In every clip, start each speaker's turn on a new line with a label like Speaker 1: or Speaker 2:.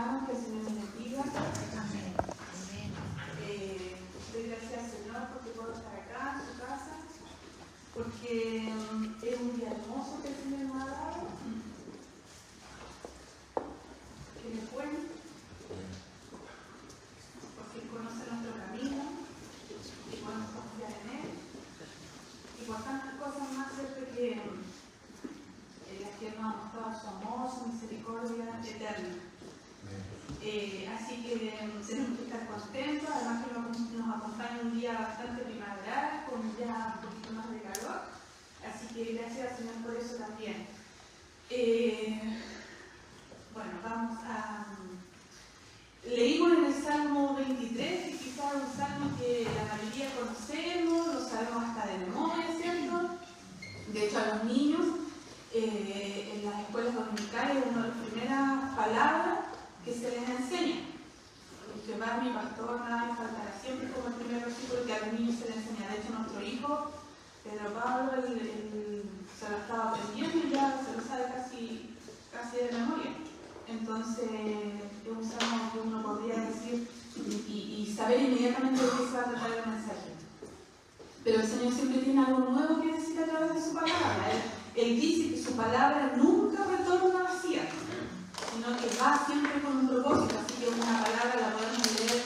Speaker 1: hermanos, que el Señor les bendiga.
Speaker 2: Amén.
Speaker 1: Doy gracias al Señor porque puedo estar acá en su casa, porque es un día hermoso que el Señor nos ha dado, que me puede, porque Él conoce nuestro camino y podemos confiar en Él, y por tantas cosas más cerca que las que nos ha mostrado su amor, su misericordia eterna. Así que tenemos que estar contentos, además que nos acompaña un día bastante primaveral, con ya un poquito más de calor, así que gracias al Señor por eso también. Bueno, vamos a... Leímos en el Salmo 23, que quizás es un salmo que la mayoría conocemos, lo sabemos hasta de memoria, ¿cierto? De hecho, a los niños, en las escuelas dominicales, es una de las primeras palabras que se les enseña. Jehová, mi pastor, nada me faltará, siempre como el primer versículo que a los niños se les enseña. De hecho, nuestro hijo, Pedro Pablo, se lo estaba aprendiendo y ya se lo sabe casi de memoria. Entonces, es un salmo que uno podría decir y saber inmediatamente de qué se va a tratar el mensaje. Pero el Señor siempre tiene algo nuevo que decir a través de su palabra. Él dice que su palabra nunca retorna vacía, sino que va siempre con un propósito. Así que una palabra la podemos leer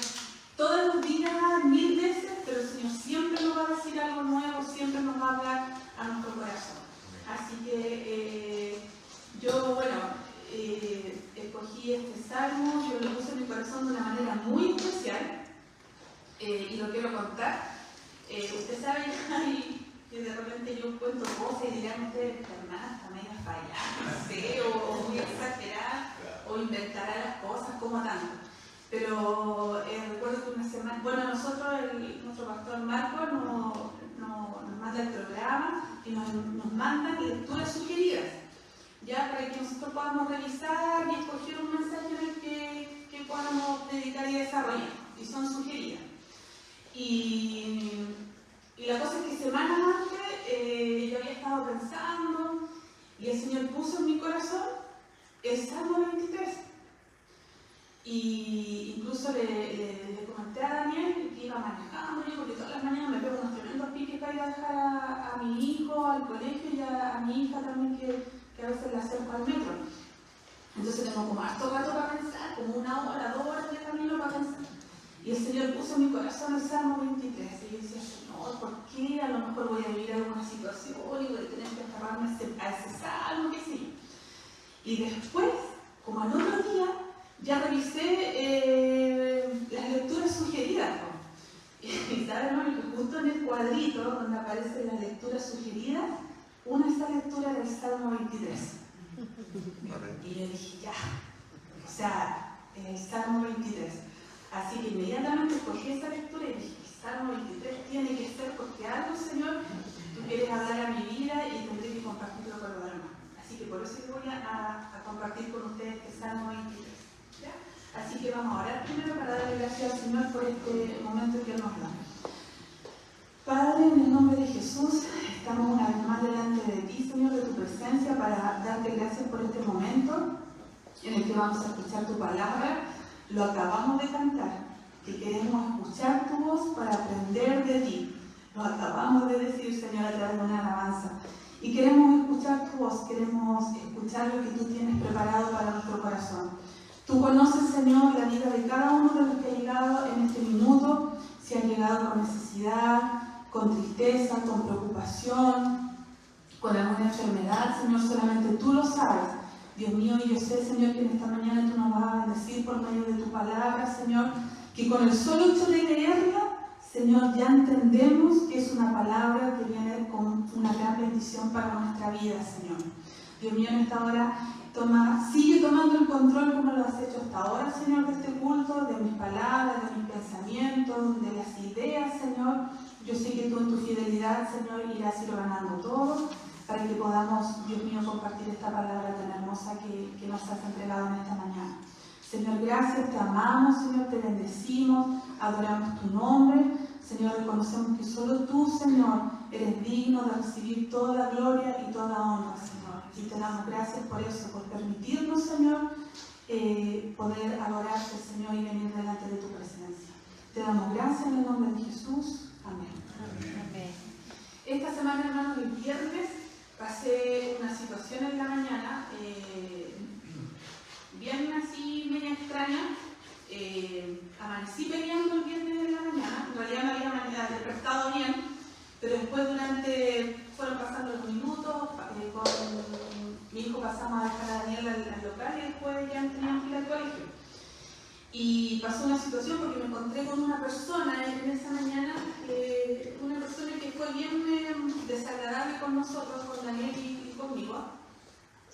Speaker 1: todos los días, 1000 veces, pero el Señor siempre nos va a decir algo nuevo, siempre nos va a hablar a nuestro corazón. Así que yo, escogí este salmo, yo lo puse en mi corazón de una manera muy especial y lo quiero contar. Usted sabe que de repente yo cuento cosas y dirán ustedes, hermana, está medio fallada, no sé, o muy exagerada, o inventará las cosas como tanto. Pero recuerdo que una semana, nosotros, nuestro pastor Marco nos manda el programa y nos manda lecturas sugeridas, ya para que nosotros podamos revisar y escoger un mensaje en el que podamos dedicar y desarrollar, y son sugeridas. Y la cosa es que semanas antes yo había estado pensando y el Señor puso en mi corazón el Salmo 23. Y incluso le comenté a Daniel que iba manejando, porque todas las mañanas me pego unos tremendos piques para ir a dejar a mi hijo al colegio y a mi hija también, que a veces la acerco al metro. Entonces tengo como harto rato para pensar, como 1 hora, 2 horas de camino para pensar. Y el Señor puso en mi corazón el Salmo 23. Y yo decía, Señor, ¿por qué? A lo mejor voy a vivir alguna situación y voy a tener que agarrarme a ese salmo, qué sé yo. Y después, como al otro día, ya revisé las lecturas sugeridas, ¿no? Y saben, ¿no? Que justo en el cuadrito donde aparecen las lecturas sugeridas, una es la lectura del Salmo 23. Y yo dije, ya, o sea, el Salmo 23. Así que inmediatamente escogí esa lectura y dije, el Salmo 23 tiene que ser, porque algo, Señor, tú quieres hablar a mi vida y tendré que compartirlo con los demás. Así que por eso voy a compartir con ustedes el Salmo 23. ¿Ya? Así que vamos a orar primero para darle gracias al Señor por este momento que Él nos da. Padre, en el nombre de Jesús, estamos una vez más delante de ti, Señor, de tu presencia, para darte gracias por este momento en el que vamos a escuchar tu palabra. Lo acabamos de cantar, que queremos escuchar tu voz para aprender de ti. Lo acabamos de decir, Señor, a través de una alabanza. Y queremos escuchar tu voz, queremos escuchar lo que tú tienes preparado para nuestro corazón. Tú conoces, Señor, la vida de cada uno de los que han llegado en este minuto, si han llegado con necesidad, con tristeza, con preocupación, con alguna enfermedad, Señor, solamente tú lo sabes. Dios mío, y yo sé, Señor, que en esta mañana tú nos vas a bendecir por medio de tu palabra, Señor, que con el solo hecho de leerla, Señor, ya entendemos que es una palabra que viene con una gran bendición para nuestra vida, Señor. Dios mío, en esta hora sigue tomando el control como lo has hecho hasta ahora, Señor, de este culto, de mis palabras, de mis pensamientos, de las ideas, Señor. Yo sé que tú en tu fidelidad, Señor, irás ir ganando todo, para que podamos, Dios mío, compartir esta palabra tan hermosa que nos has entregado en esta mañana. Señor, gracias, te amamos, Señor, te bendecimos, adoramos tu nombre. Señor, reconocemos que solo tú, Señor, eres digno de recibir toda la gloria y toda honra, Señor. Y te damos gracias por eso, por permitirnos, Señor, poder adorarte, Señor, y venir delante de tu presencia. Te damos gracias en el nombre de Jesús. Amén. Amén. Esta semana, hermanos, el viernes, pasé una situación en la mañana, bien así, media extraña. Amanecí peleando el viernes en la mañana, en realidad me había despertado bien, pero después fueron pasando los minutos, con mi hijo pasamos a dejar a Daniel al local y después ya teníamos que ir al colegio. Y pasó una situación porque me encontré con una persona en esa mañana, una persona que fue bien desagradable con nosotros, con Daniel y conmigo.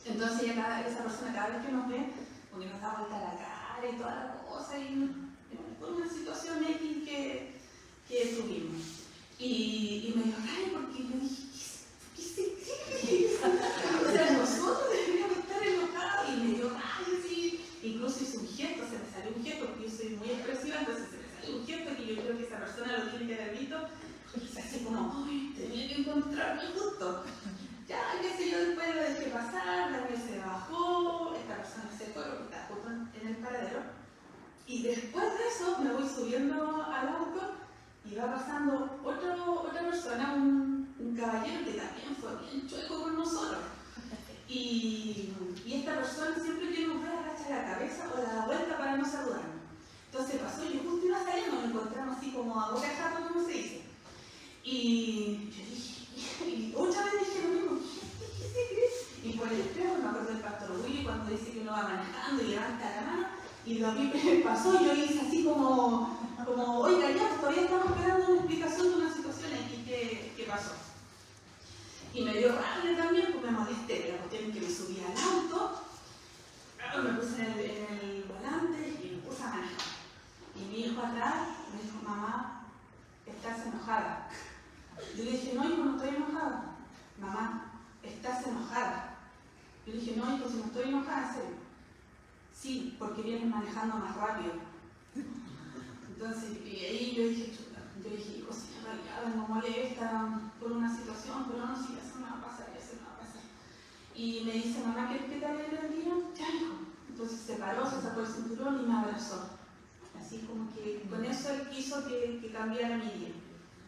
Speaker 1: Entonces esa persona cada vez que nos ve, porque nos da vuelta la cara y toda la cosa, y fue una situación X que tuvimos. Y me dio rabia porque yo dije, ¿qué se cree? O sea, nosotros deberíamos estar enojados, y me dio rabia, sí. Incluso hice un gesto, se me salió un gesto, porque yo soy muy expresiva, entonces se me salió un gesto que yo creo que esa persona lo tiene que haber visto, porque se hace como, ¡ay, tenía que encontrarme justo! Ya, qué sé yo, después lo dejé pasar, Daniel se bajó, esta persona se fue porque está justo en el paradero, y después de eso me voy subiendo al auto y va pasando otra persona, un caballero que también fue bien chueco con nosotros. Y esta persona siempre que nos ve agacha la cabeza o la da vuelta para no saludarnos. Entonces pasó, yo justo iba saliendo, nos encontramos así como a boca de jato, como se dice. Y yo dije, y otra vez dije lo mismo, ¿qué se cree? Y por el espejo me acuerdo del pastor Willy cuando dice que uno va manejando y levanta la mano, y lo vi que pasó, yo hice así como oiga, ya, todavía estamos esperando una explicación de una situación aquí que pasó. Y me dio rabia también, porque me molesté, la cuestión es que me subí al auto, me puse en el volante y me puse a manejar. Y mi hijo atrás me dijo, mamá, estás enojada. Yo le dije, no, hijo, no estoy enojada. Mamá, estás enojada. Yo le dije, no, hijo, si no estoy enojada, en serio. Sí, porque vienes manejando más rápido. Entonces, y ahí yo dije, hijo, si en realidad me molesta por una situación, pero no, si eso me va a pasar, Y me dice, mamá, ¿qué tal era el día? Ya, hijo. Entonces se paró, se sacó el cinturón y me abrazó. Así como que con eso él quiso que cambiara mi día.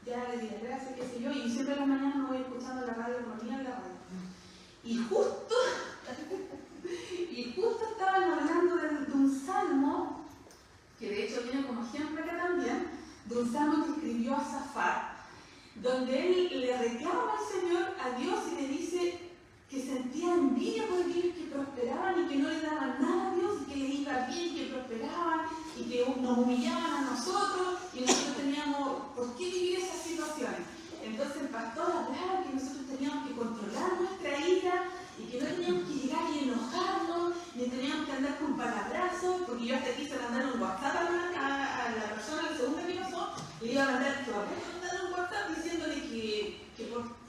Speaker 1: Ya le dije gracias, qué sé yo, y siempre en la mañana me voy escuchando la radio, ponía en la radio. Y justo estaban hablando de un salmo, que de hecho viene como ejemplo acá también, de un salmo que escribió Asafat, donde él le reclama al Señor, a Dios, y le dice que sentía envidia por aquellos que prosperaban y que no le daban nada a Dios, y que les iba bien, que prosperaban y que nos humillaban a nosotros, y nosotros teníamos por qué vivir esas situaciones. Entonces el pastor hablaba que nosotros teníamos que controlar nuestra ira y que no teníamos que llegar y enojarnos, ni teníamos que andar con palabrazos, porque yo hasta quise mandar un WhatsApp a la persona, la segunda que pasó, le iba a mandar un WhatsApp diciéndole que por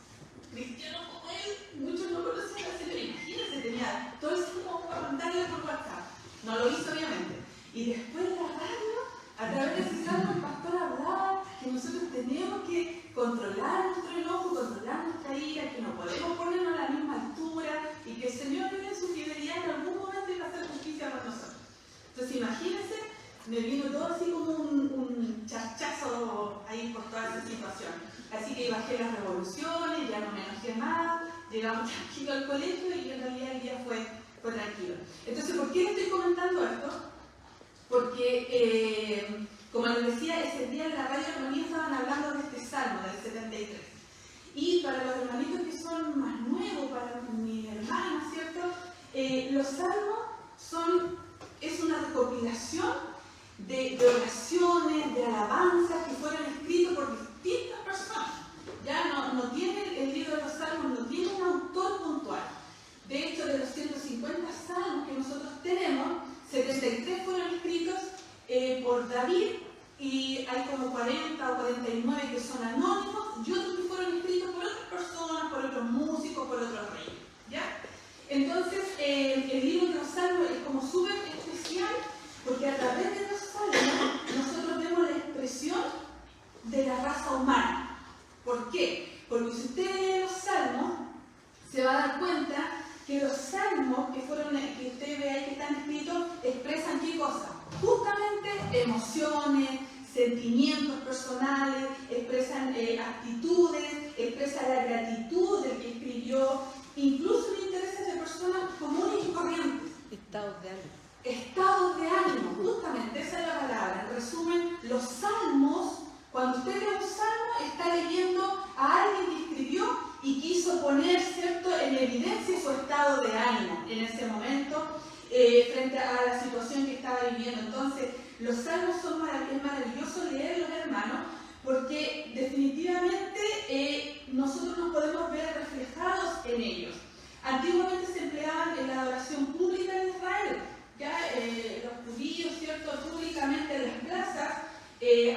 Speaker 1: cristianos como él, muchos no conocían al Señor. Imagínense, tenía todo eso como para mandarle por WhatsApp. No lo hizo, obviamente. Y después de la radio, a través de ese salmo, el pastor hablaba que nosotros tenemos que controlar nuestro enojo, controlar nuestra ira, que no podemos ponernos a la misma altura y que el Señor en su fidelidad en algún momento iba a hacer justicia para nosotros. Entonces, imagínense, me vino todo así como un chachazo ahí por toda esa situación. Así que bajé las revoluciones, ya no me enojé más, llegamos tranquilo al colegio y en realidad el día fue tranquilo. Entonces, ¿por qué les estoy comentando esto? Porque, como les decía, ese día en la radio armonía estaban hablando de este salmo, del 73. Y para los hermanitos que son más nuevos, para mi hermana, ¿cierto? Los salmos es una recopilación de oraciones, de alabanzas que fueron escritas por distintas personas. Ya no tiene el libro de los salmos, no tiene un autor puntual. De hecho, de los 150 salmos que nosotros tenemos, 73 fueron escritos por David, y hay como 40 o 49 que son anónimos, y otros que fueron escritos por otras personas, por otros músicos, por otros reyes. ¿Ya? Entonces, el libro de los salmos es como súper especial, porque a través de los salmos nosotros vemos la expresión de la raza humana. ¿Por qué? Porque si usted lee los salmos, se va a dar cuenta que los salmos que usted ve ahí que están escritos frente a la situación que estaba viviendo. Entonces, los salmos es maravilloso leerlos, hermanos, porque definitivamente nosotros nos podemos ver reflejados en ellos. Antiguamente se empleaban en la adoración pública en Israel, ya los judíos, ¿cierto?, públicamente en las plazas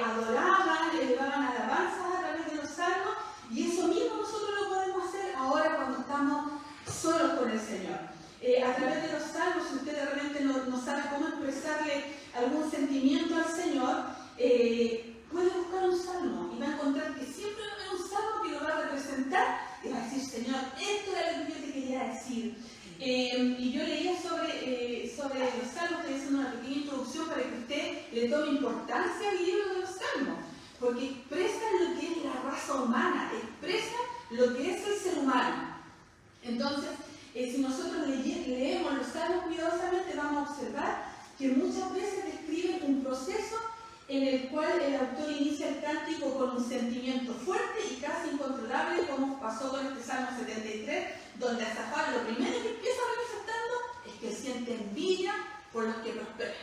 Speaker 1: adoraban, elevaban alabanzas a través de los salmos, y eso mismo nosotros lo podemos hacer ahora cuando estamos solos con el Señor. A través de los salmos, si usted de repente no sabe cómo expresarle algún sentimiento al Señor, puede buscar un salmo y va a encontrar que siempre va a haber un salmo que lo va a representar y va a decir: Señor, esto era lo que yo te quería decir. Y yo leía sobre los salmos, estoy haciendo una pequeña introducción para que usted le tome importancia al libro de los salmos, porque expresan lo que es la raza humana, expresan lo que es el ser humano. Entonces, si nosotros leemos los salmos cuidadosamente, vamos a observar que muchas veces describen un proceso en el cual el autor inicia el cántico con un sentimiento fuerte y casi incontrolable, como pasó con este Salmo 73, donde Asafat lo primero que empieza manifestando es que siente envidia por los que prosperan.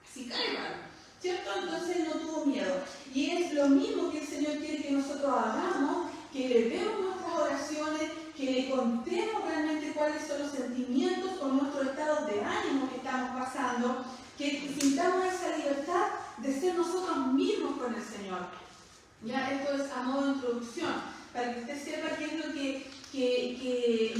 Speaker 1: Así cae mal, ¿cierto? Entonces no tuvo miedo. Y es lo mismo que el Señor quiere que nosotros hagamos, que le demos nuestras oraciones, que le contemos realmente cuáles son los sentimientos o nuestros estados de ánimo que estamos pasando, que sintamos esa libertad de ser nosotros mismos con el Señor. Ya, esto es a modo de introducción, para que usted sepa qué es lo que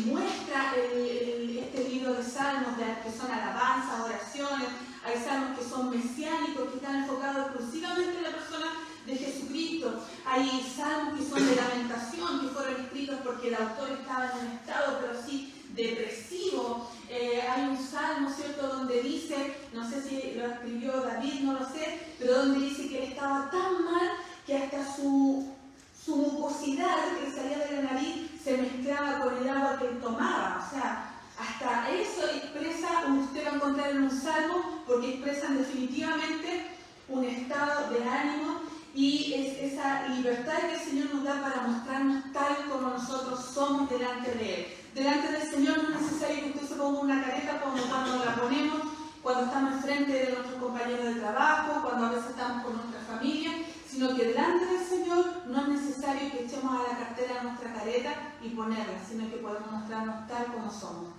Speaker 1: muestra este libro de salmos, que son alabanzas, oraciones. Hay salmos que son mesiánicos, que están enfocados exclusivamente en la persona de Jesucristo. Hay salmos que son de lamentación, que fueron escritos porque el autor estaba en un estado, pero sí, depresivo. Hay un salmo, ¿cierto?, donde dice, no sé si lo escribió David, no lo sé, pero donde dice que él estaba tan mal que hasta su mucosidad que salía de la nariz se mezclaba con el agua que él tomaba. O sea, hasta eso expresa, usted va a encontrar en un salmo, porque expresan definitivamente un estado de ánimo, y es esa libertad que el Señor nos da para mostrarnos tal como nosotros somos delante de Él. Delante del Señor no es necesario que usted se ponga una careta como cuando la ponemos, cuando estamos enfrente de nuestros compañeros de trabajo, cuando a veces estamos con nuestra familia, sino que delante del Señor no es necesario que echemos a la cartera nuestra careta y ponerla, sino que podemos mostrarnos tal como somos.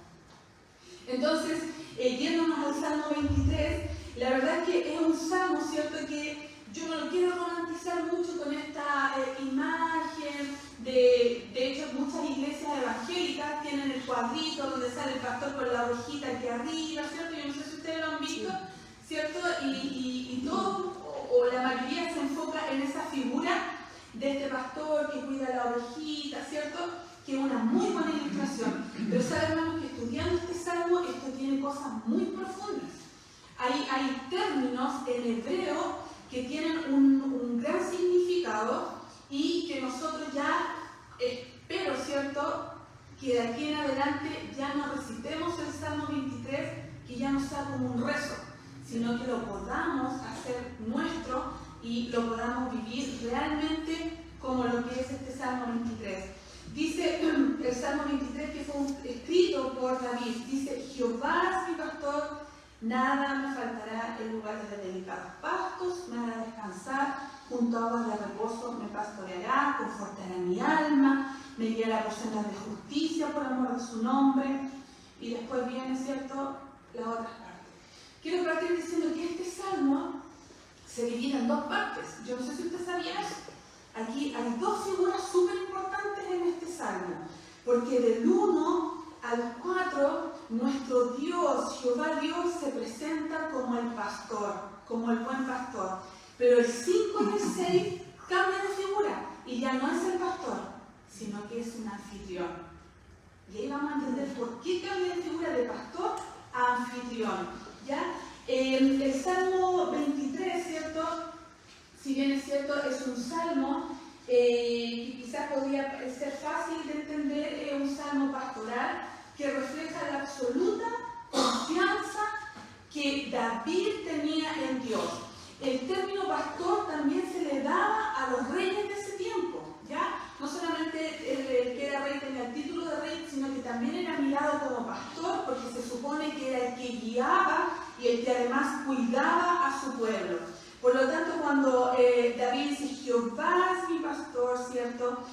Speaker 1: Entonces, yéndonos al Salmo 23, la verdad es que es un salmo, ¿cierto?, que yo no lo quiero romantizar mucho con esta imagen. De hecho, muchas iglesias evangélicas tienen el cuadrito donde sale el pastor con la ovejita aquí arriba, ¿cierto? Yo no sé si ustedes lo han visto, ¿cierto? Y todo, o la mayoría, se enfoca en esa figura de este pastor que cuida la ovejita, ¿cierto? Que es una muy buena ilustración. Pero saben, hermanos, que estudiando este salmo, esto tiene cosas muy profundas. Hay términos en hebreo que tienen un gran significado y que nosotros ya, espero, ¿cierto?, que de aquí en adelante ya no recitemos el Salmo 23, que ya no sea como un rezo, sino que lo podamos hacer nuestro y lo podamos vivir realmente como lo que es este Salmo 23. Dice el Salmo 23, que fue escrito por David, dice: Jehová es mi pastor, nada me faltará, en lugares de delicados pastos me hará descansar, junto a aguas de reposo me pastoreará, confortará mi alma, me guiará por sendas de justicia por amor de su nombre. Y después viene, ¿cierto?, la otra parte. Quiero partir diciendo que este salmo se divide en dos partes. Yo no sé si usted sabía eso. Aquí hay dos figuras súper importantes en este salmo, porque del 1 al 4, nuestro Dios, Jehová Dios, se presenta como el pastor, como el buen pastor. Pero el 5 y el 6 cambia de figura y ya no es el pastor, sino que es un anfitrión. Y ahí vamos a entender por qué cambia de figura de pastor a anfitrión. ¿Ya? El Salmo 23, ¿cierto? Si bien es cierto, es un salmo que quizás podría ser fácil de entender, un salmo pastoral que refleja la absoluta confianza que David tenía en Dios. El término pastor también se le daba a los reyes de ese tiempo, ¿ya? No solamente el que era rey tenía el título de rey, sino que también era mirado como pastor, porque se supone que era el que guiaba además cuidaba a su pueblo. Por lo tanto, cuando David dice Jehová es mi pastor, ¿cierto?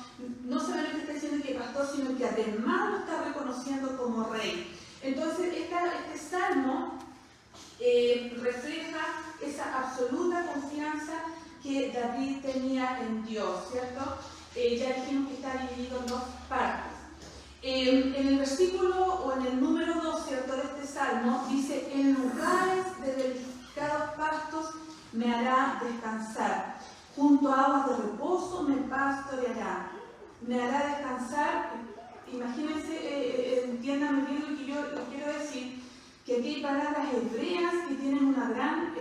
Speaker 1: No solamente está diciendo que es pastor, sino que además lo está reconociendo como rey. Entonces, este salmo refleja esa absoluta confianza que David tenía en Dios, ¿cierto? Ya dijimos que está dividido en dos partes. En el versículo o en el número 2, ¿cierto?, de este salmo, dice: en lugares de delicados pastos me hará descansar, junto a aguas de reposo me pastoreará. Me hará descansar. Imagínense, entiendan bien lo que yo les quiero decir, que aquí hay palabras hebreas que tienen un gran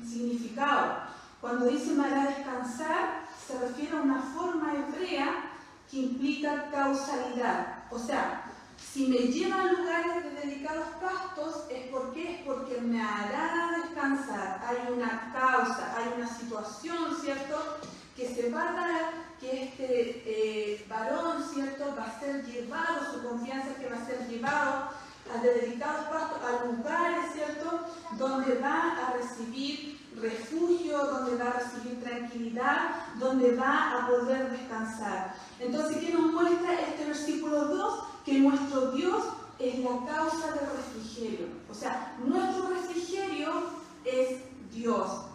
Speaker 1: significado. Cuando dice me hará descansar, se refiere a una forma hebrea que implica causalidad. O sea, si me lleva a lugares de delicados pastos, ¿es porque me hará descansar. Hay una causa, hay una situación, ¿cierto?, que se va a dar, que este varón, ¿cierto?, va a ser llevado, su confianza es que va a ser llevado a delicados pastos, a lugares, ¿cierto?, donde va a recibir refugio, donde va a recibir tranquilidad, donde va a poder descansar. Entonces, ¿qué nos muestra este versículo 2? Que nuestro Dios es la causa del refrigerio. O sea, nuestro refrigerio es Dios.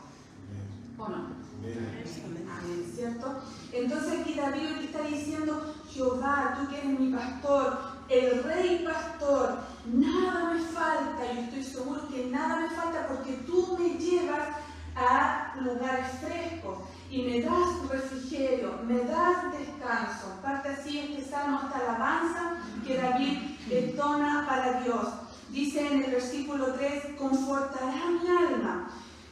Speaker 1: ¿O no? Amén, ¿cierto? Entonces aquí David está diciendo: Jehová, tú que eres mi pastor, el rey pastor, nada me falta. Yo estoy seguro que nada me falta porque tú me llevas a lugares frescos y me das refrigerio, me das descanso. Parte así este salmo, esta alabanza que David entona para Dios. Dice en el versículo 3: confortará mi alma.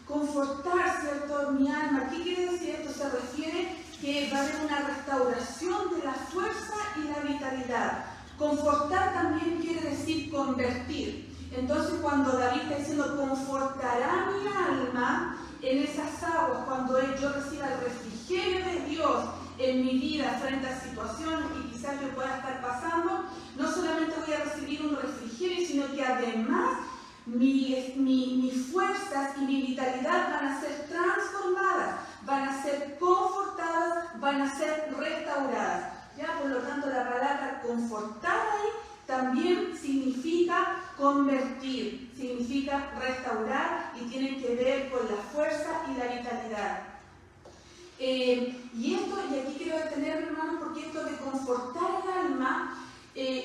Speaker 1: Confortar, ¿cierto?, mi alma. ¿Qué quiere decir esto? Se refiere que va a haber una restauración de la fuerza y la vitalidad. Confortar también quiere decir convertir. Entonces, cuando David está diciendo confortará mi alma en esas aguas, cuando yo reciba el refrigerio de Dios en mi vida frente a situaciones que quizás yo pueda estar pasando, no solamente voy a recibir un refrigerio, sino que además mis fuerzas y mi vitalidad van a ser transformadas, van a ser confortadas, van a ser restauradas. ¿Ya? Por lo tanto, la palabra confortar ahí también significa convertir, significa restaurar y tiene que ver con la fuerza y la vitalidad. Y aquí quiero detenerme, hermanos, porque esto de confortar el alma,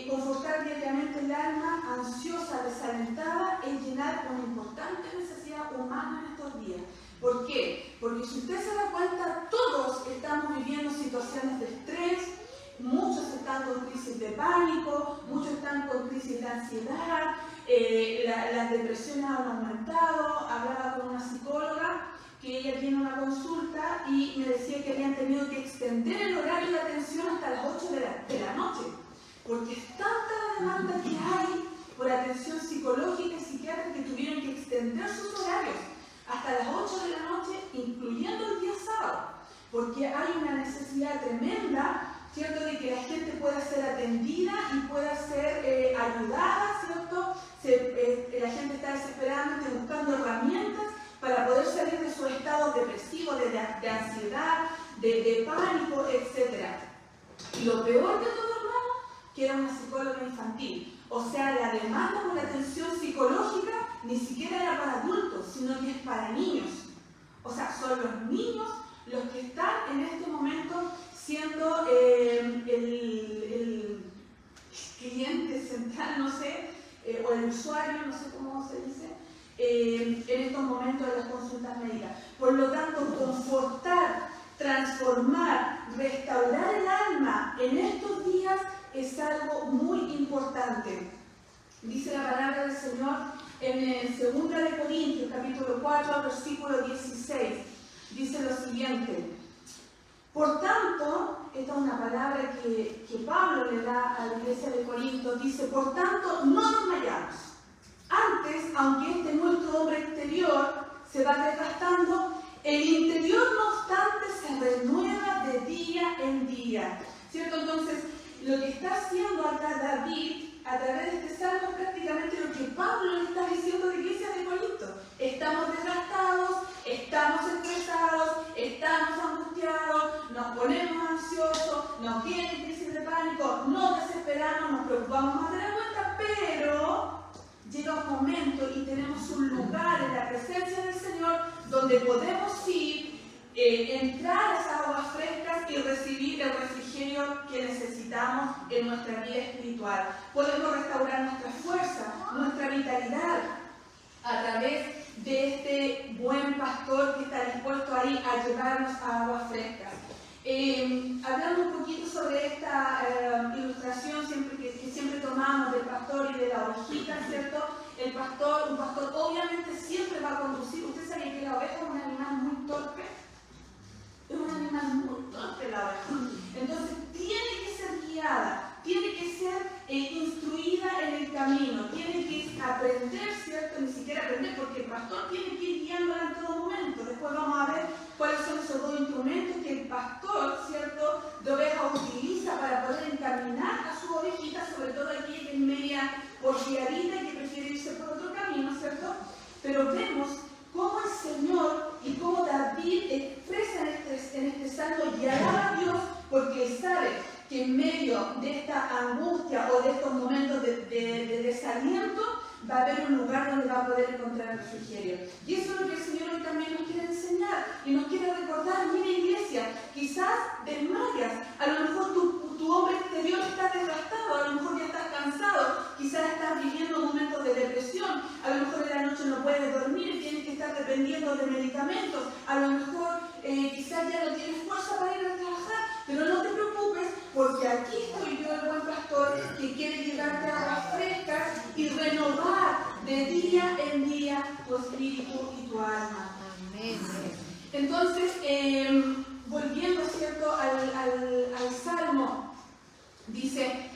Speaker 1: confortar diariamente el alma ansiosa, desalentada, es llenar una importante necesidad humana en estos días. ¿Por qué? Porque si usted se da cuenta, todos estamos viviendo situaciones de estrés, muchos están con crisis de pánico, muchos están con crisis de ansiedad, las depresiones han aumentado. Hablaba con una psicóloga que ella tiene una consulta y me decía que habían tenido que extender el horario de atención hasta las 8 de la noche, porque es tanta la demanda que hay por atención psicológica y psiquiátrica que tuvieron que extender sus horarios hasta las 8 de la noche, incluyendo el día sábado, porque hay una necesidad tremenda, ¿cierto?, de que la gente pueda ser atendida y pueda ser ayudada, ¿cierto? La gente está desesperadamente buscando herramientas para poder salir de su estado depresivo, de ansiedad, de pánico, etc. Y lo peor de todo, hermano, que era una psicóloga infantil. O sea, la demanda por la atención psicológica ni siquiera era para adultos, sino que es para niños. O sea, son los niños los que están en este momento siendo el cliente central, no sé, o el usuario, no sé cómo se dice, en estos momentos de las consultas médicas. Por lo tanto, confortar, transformar, restaurar el alma en estos días es algo muy importante. Dice la palabra del Señor en 2 de Corintios, capítulo 4, versículo 16. Dice lo siguiente: por tanto, esta es una palabra que Pablo le da a la iglesia de Corinto, dice: por tanto, no nos vayamos. Antes, aunque este nuestro hombre exterior se va desgastando, el interior, no obstante, se renueva de día en día. ¿Cierto? Entonces, lo que está haciendo acá David a través de este salmo es prácticamente lo que Pablo le está diciendo a la iglesia de Corinto. Estamos desgastados, estamos estresados, estamos angustiados, nos ponemos ansiosos, nos viene crisis de pánico, nos desesperamos, nos preocupamos más de la cuenta, pero llega un momento y tenemos un lugar en la presencia del Señor donde podemos ir, entrar a esas aguas frescas y recibir el refrigerio que necesitamos en nuestra vida espiritual. Podemos restaurar nuestra fuerza, nuestra vitalidad a través de este buen pastor que está dispuesto ahí a llevarnos a aguas frescas. Hablando un poquito sobre esta ilustración que siempre tomamos del pastor y de la ovejita, ¿cierto? Un pastor obviamente siempre va a conducir. Usted sabe que la oveja es un animal muy torpe. Es un animal muy torpe la oveja. Entonces tiene que ser guiada, tiene que ser instruida en el camino, tiene que aprender, ¿cierto? Ni siquiera aprender, porque el pastor tiene que ir guiándola en todo momento. Después vamos a ver cuáles son esos dos instrumentos que el pastor, ¿cierto?, de oveja utiliza para poder encaminar a su ovejita, sobre todo aquella que es media porfiadita y que prefiere irse por otro camino, ¿cierto? Pero vemos cómo el Señor y cómo David expresa en este salmo y alaba a Dios porque él sabe que en medio de esta angustia o de estos momentos de desaliento va a haber un lugar donde va a poder encontrar el refrigerio. Y eso es lo que el Señor hoy también nos quiere enseñar y nos quiere recordar. Mira, iglesia, quizás desmayas, a lo mejor tu hombre exterior está desgastado, a lo mejor ya estás cansado, quizás estás viviendo momentos de depresión, a lo mejor en la noche no puedes dormir, tienes que estar dependiendo de medicamentos, a lo mejor quizás ya no tienes fuerza para ir a trabajar, pero no te preocupes porque aquí estoy yo, el buen pastor, que quiere llevarte a aguas frescas y renovar de día en día tu espíritu y tu alma. Amén. Entonces, volviendo, ¿cierto?, al Salmo, dice,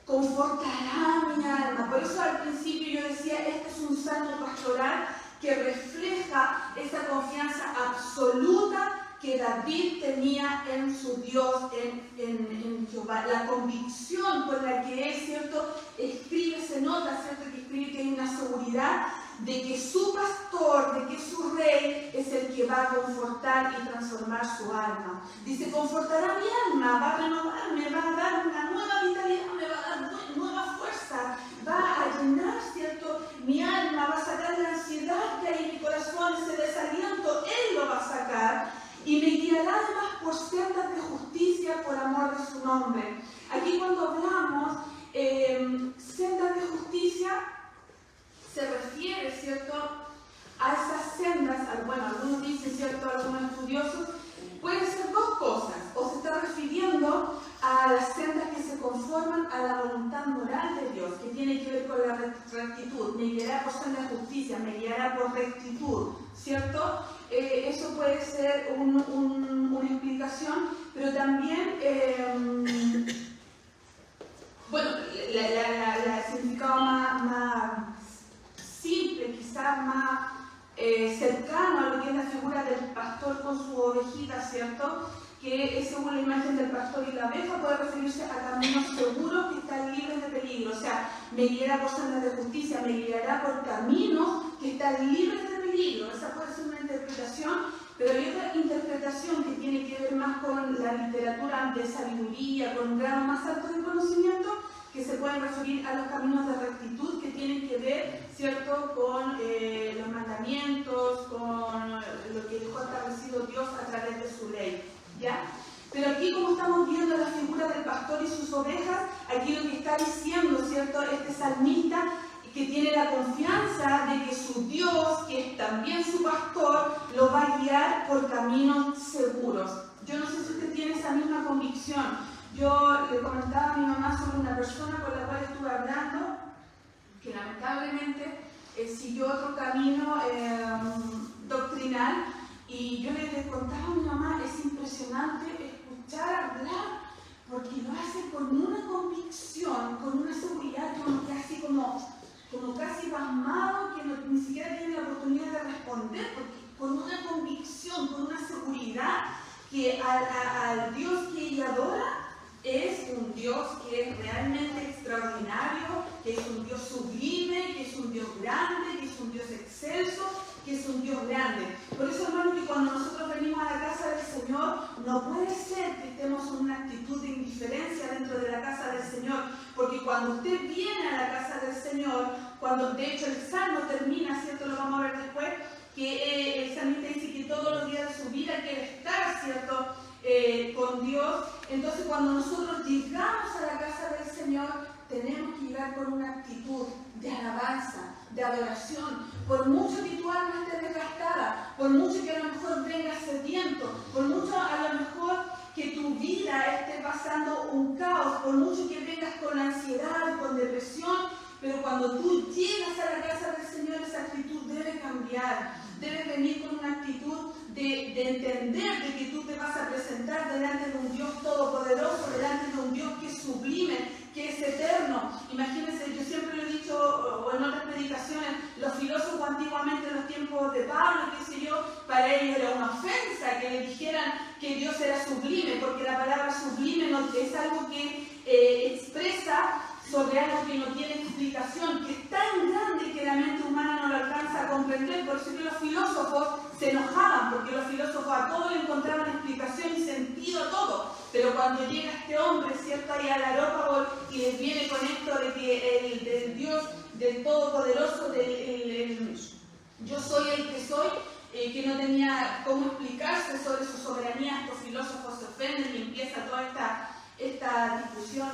Speaker 1: confortará mi alma. Por eso al principio yo decía, este es un salmo pastoral que refleja esa confianza absoluta que David tenía en su Dios, en Jehová. La convicción con la que él, ¿cierto?, escribe, se nota, ¿cierto?, que escribe que hay una seguridad de que su pastor, de que su rey es el que va a confortar y transformar su alma. Dice, confortará mi alma, va a renovarme, va a dar una nueva vitalidad, me va a dar nueva fuerza, va a llenar, ¿cierto?, mi alma, va a sacar la ansiedad que hay en mi corazón, ese desaliento, él lo va a sacar. Y me guiará además por sendas de justicia por amor de su nombre. Aquí cuando hablamos sendas de justicia, se refiere, ¿cierto?, a esas sendas, bueno, algunos dicen, ¿cierto?, algunos estudiosos, pueden ser dos cosas, o se está refiriendo a las sendas que se conforman a la voluntad moral de Dios, que tiene que ver con la rectitud. Me guiará por sendas de justicia, me guiará por rectitud, ¿cierto? Eso puede ser una explicación, pero también, bueno, el significado más simple, quizás más cercano a lo que es la figura del pastor con su ovejita, ¿cierto?, que es según la imagen del pastor y la oveja, puede referirse a caminos seguros que están libres de peligro. O sea, me guiará por sendas de justicia, me guiará por caminos que están libres de peligro. Esa puede ser una interpretación, pero hay otra interpretación que tiene que ver más con la literatura de sabiduría, con un grado más alto de conocimiento, que se pueden referir a los caminos de rectitud que tienen que ver, ¿cierto?, con los mandamientos, con lo que dejó establecido Dios a través de su ley. ¿Ya? Pero aquí, como estamos viendo la figura del pastor y sus ovejas, aquí lo que está diciendo, ¿cierto?, este salmista, que tiene la confianza de que su Dios, que es también su pastor, lo va a guiar por caminos seguros. Yo no sé si usted tiene esa misma convicción. Yo le comentaba a mi mamá sobre una persona con la cual estuve hablando, que lamentablemente siguió otro camino doctrinal. Y yo le contaba a mi mamá, es impresionante escuchar hablar, porque lo hace con una convicción, con una seguridad, que uno queda así como casi pasmado, que ni siquiera tiene la oportunidad de responder, porque con una convicción, con una seguridad, que al Dios que ella adora es un Dios que es realmente extraordinario, cuando usted viene a la casa del Señor, cuando de hecho el Salmo termina, ¿cierto? Lo vamos a ver después, que el salmista dice que todos los días de su vida quiere estar, ¿cierto? Con Dios. Entonces cuando nosotros llegamos a la casa del Señor, tenemos que llegar con una actitud de alabanza, de adoración. Por mucho que tu alma esté desgastada, por mucho que a lo mejor vengas sediento, por mucho a lo mejor que tu vida esté pasando un caos, por mucho que vengas con ansiedad, con depresión, pero cuando tú llegas a la casa del Señor, esa actitud debe cambiar. Debes venir con una actitud de entender de que tú te vas a presentar delante de un Dios todopoderoso, delante de un Dios que es sublime, que es eterno. Imagínense, yo siempre lo he dicho, o en otras predicaciones, los filósofos antiguamente en los tiempos de Pablo, qué sé yo, para ellos era una ofensa que le dijeran que Dios era sublime, porque la palabra sublime no, es algo que expresa sobre algo que no tiene explicación, que es tan grande que la mente humana no lo alcanza a comprender. Por eso que los filósofos se enojaban, porque los filósofos a todo le encontraban explicación y sentido a todo. Pero cuando llega este hombre, ¿cierto?, ahí al Areópago y les viene con esto de que del Dios, del Todopoderoso, yo soy el que soy, que no tenía cómo explicarse sobre su soberanía, estos filósofos se ofenden y empieza toda esta discusión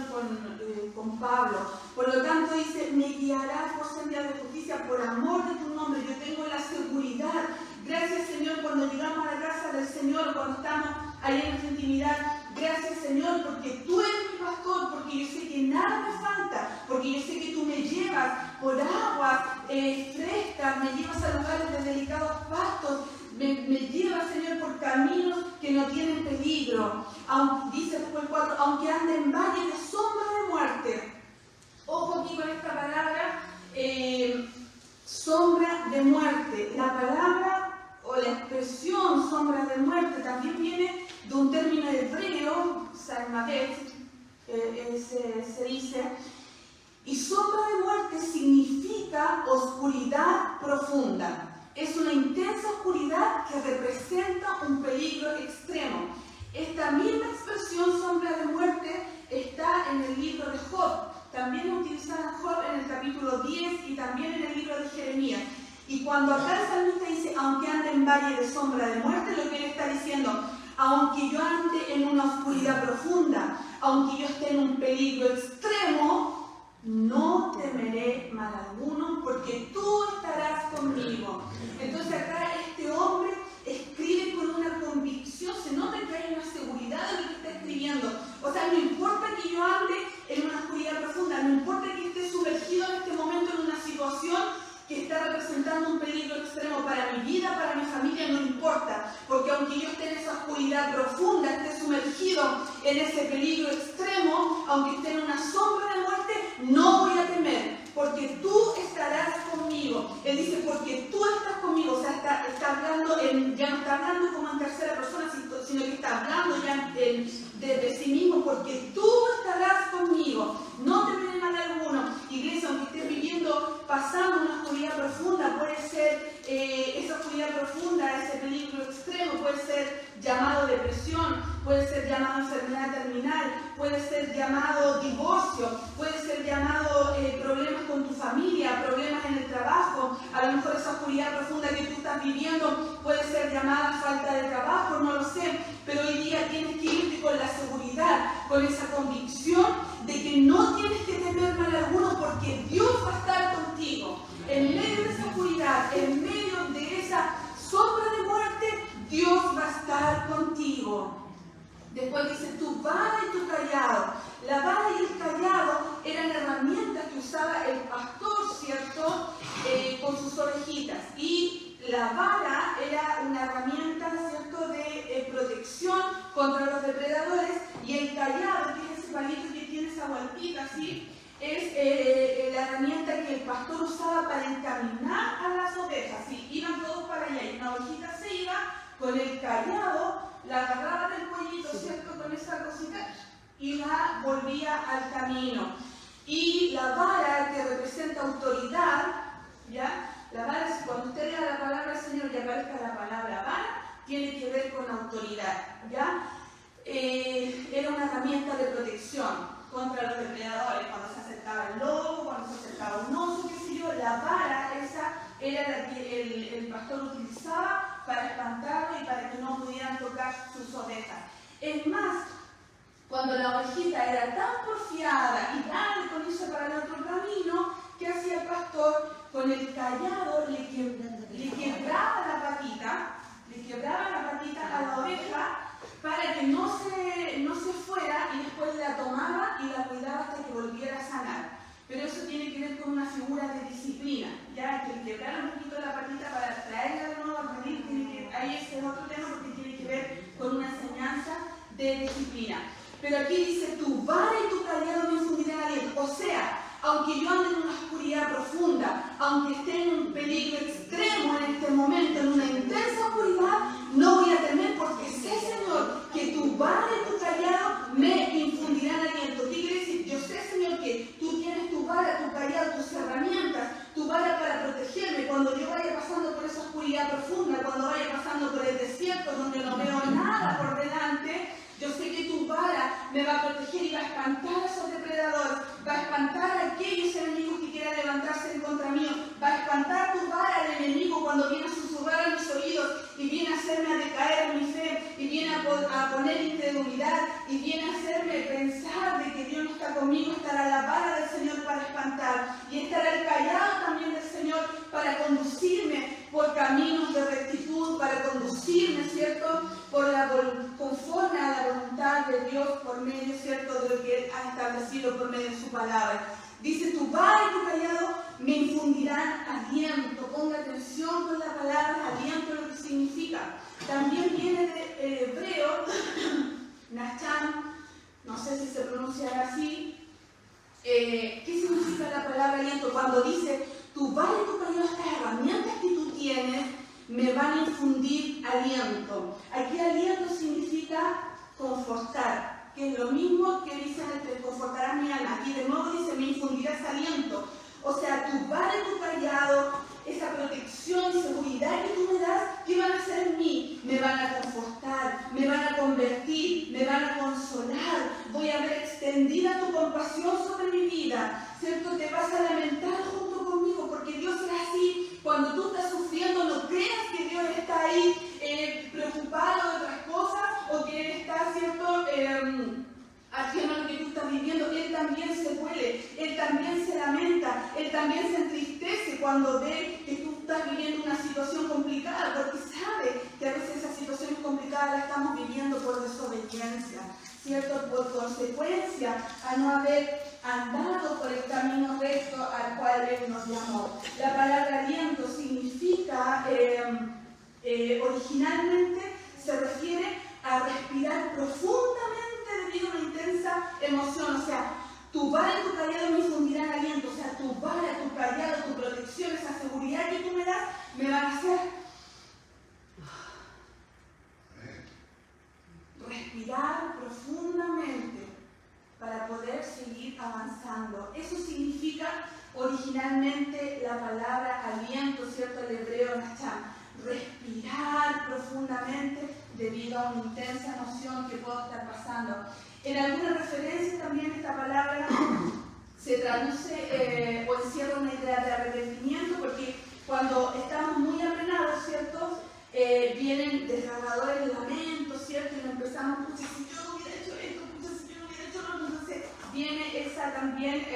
Speaker 1: con Pablo. Por lo tanto dice, me guiarás por senda de justicia por amor de tu nombre. Yo tengo la seguridad. Gracias, Señor, cuando llegamos a la casa del Señor, cuando estamos ahí en nuestra intimidad. Gracias, Señor, porque tú eres mi pastor, porque yo sé que nada me falta, porque yo sé que tú me llevas por aguas frescas, me llevas a lugares de delicados pastos, me llevas, Señor, por caminos que no tienen peligro. Dice después el 4, aunque ande en valle de sombra de muerte. Ojo aquí con esta palabra, sombra de muerte. La palabra o la expresión sombra de muerte también viene de un término hebreo, Sarmavet, se dice, y sombra de muerte significa oscuridad profunda. Es una intensa oscuridad que representa un peligro extremo. Esta misma expresión, sombra de muerte, está en el libro de Job. También es utilizada en Job en el capítulo 10 y también en el libro de Jeremías. Y cuando acá el salmista dice, aunque ande en valle de sombra de muerte, lo que él está diciendo, aunque yo ande en una oscuridad profunda, aunque yo esté en un peligro extremo, no temeré mal alguno, porque tú estarás conmigo. Entonces acá este hombre escribe con una convicción, se nota que hay una seguridad de lo que está escribiendo. O sea, no importa que yo ande en una oscuridad profunda, no importa que esté sumergido en este momento en una situación que está representando un peligro extremo para mi vida, para mi familia, no importa, porque aunque yo esté en esa oscuridad profunda, esté sumergido en ese peligro extremo, aunque esté en una sombra de muerte, no voy a temer, porque tú estarás conmigo. Él dice, porque tú estás conmigo, o sea, está hablando ya no está hablando como en tercera persona, sino que está hablando ya de sí mismo, porque tú estarás conmigo, no temeré mal alguno. Iglesia, aunque estés viviendo, pasando una oscuridad profunda, puede ser esa oscuridad profunda, ese peligro extremo, puede ser llamado depresión, puede ser llamado enfermedad terminal, puede ser llamado divorcio, puede ser llamado problemas con tu familia, problemas en el trabajo. A lo mejor esa oscuridad profunda que tú estás viviendo puede ser llamada falta de trabajo, no lo sé, pero hoy día tienes que irte con la seguridad, con esa convicción de que no tienes que temer mal alguno, porque Dios va a estar contigo. En medio de esa oscuridad, en medio de esa sombra de muerte, Dios va a estar contigo. Después dice, tu vara y tu callado. La vara y el callado eran herramientas que usaba el pastor, ¿cierto?, con sus ovejitas. Y la vara era una herramienta, ¿cierto?, de protección contra los depredadores. Y el callado, que es ese palito que tiene esa vueltita así, es la herramienta que el pastor usaba para encaminar a las ovejas. Si iban todos para allá y una ovejita se iba, con el callado la agarraba del cuellito, ¿cierto?, con esa cosita, y la volvía al camino. Y la vara, que representa autoridad, ¿ya? La vara, cuando usted lea la palabra del Señor y aparezca la palabra vara, tiene que ver con autoridad, ¿ya? Era una herramienta de protección contra los depredadores cuando se acercaban acercaba el lobo, cuando se acercaba un oso, qué sé yo, la vara esa era la que el pastor utilizaba para espantarlo y para que no pudieran tocar sus ovejas. Es más, cuando la ovejita era tan porfiada y tan con irse para el otro camino, ¿qué hacía el pastor? Con el cayado le quebraba la patita a la oveja para que no se fuera, y después la tomaba y la cuidaba hasta que volviera a sanar. Pero eso tiene que ver con una figura de disciplina, ya que quebrar un poquito la patita para traerla de nuevo a venir, ahí ese es otro tema porque tiene que ver con una enseñanza de disciplina. Pero aquí dice, tu vara y tu cayado me infundirán aliento. O sea, aunque yo ande en una oscuridad profunda, aunque esté en un peligro extremo en este momento, en una intensa oscuridad, no voy a temer porque sé, Señor, que tu vara y tu cayado me infundirán aliento. ¿Qué quiere decir? Yo sé, Señor, que tú tienes tu vara, tu cayado, tus herramientas, tu vara para protegerme cuando yo vaya pasando por esa oscuridad profunda, cuando vaya pasando por el desierto donde no veo nada por delante. Yo sé que tu vara me va a proteger y va a espantar a esos depredadores, va a espantar a aquellos enemigos que quieran levantarse en contra mío, va a espantar tu vara al enemigo cuando viene a susurrar a mis oídos y viene a hacerme a decaer en mi fe y viene a poner incredulidad y viene a hacerme pensar de que Dios no está conmigo. Estará la vara del Señor para espantar y estará el cayado también del Señor para conducirme por caminos de rectitud, para conducirme, ¿cierto?, conforme a la voluntad de Dios por medio, ¿cierto?, de lo que Él ha establecido por medio de su palabra. Dice, tu vara y tu cayado me infundirán aliento. Ponga atención con la palabra aliento, lo que significa. También viene de hebreo, Nacham, no sé si se pronuncia así. ¿Qué significa la palabra aliento? Cuando dice, tu vara y tu cayado, estas herramientas que tú tienes, me van a infundir aliento. Aquí aliento significa confortar, que es lo mismo que dice te confortarás mi alma. Aquí de nuevo dice, me infundirás aliento. O sea, tu vara y tu cayado, esa protección y seguridad que tú me das, ¿qué van a hacer en mí? Me van a confortar, me van a convertir, me van a consolar. Voy a ver extendida tu compasión sobre mi vida, ¿cierto? Te vas a lamentar junto conmigo, porque Dios es así. Cuando tú estás sufriendo, no creas que Dios está ahí preocupado de otras cosas o que Él está, ¿cierto?, ajeno a lo que tú estás viviendo. Él también se duele, Él también se lamenta, Él también se entristece cuando ve que tú estás viviendo una situación complicada, porque sabe que a veces esas situaciones complicadas las estamos viviendo por desobediencia, ¿cierto?, por consecuencia a no haber andado por el camino recto al cual Él nos llamó. La palabra aliento significa, originalmente se refiere a respirar profundamente debido a una intensa emoción. O sea, tu vara y tu cayado me infundirán aliento. O sea, tu vara, tu cayado, tu protección, esa seguridad que tú me das, me van a hacer respirar profundamente para poder seguir avanzando. Eso significa originalmente la palabra aliento, ¿cierto?, el hebreo Nacham. Respirar profundamente debido a una intensa emoción que puedo estar pasando. En algunas referencias también esta palabra se traduce o encierra una idea de arrepentimiento, porque cuando estamos muy apenados, ¿cierto?, vienen desgarradores lamentos, ¿cierto?, y nos empezamos, pucha, si yo no hubiera hecho esto, pucha, si yo no hubiera hecho lo otro. Entonces viene esa también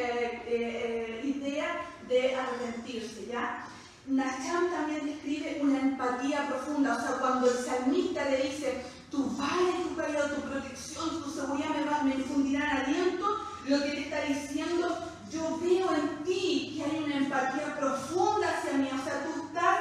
Speaker 1: idea de arrepentirse, ¿ya? Nacham también describe una empatía profunda. O sea, cuando el salmista le dice, tu vara y tu cayado, tu protección, tu seguridad me infundirán aliento, lo que te está diciendo, yo veo en ti que hay una empatía profunda hacia mí. O sea, tú estás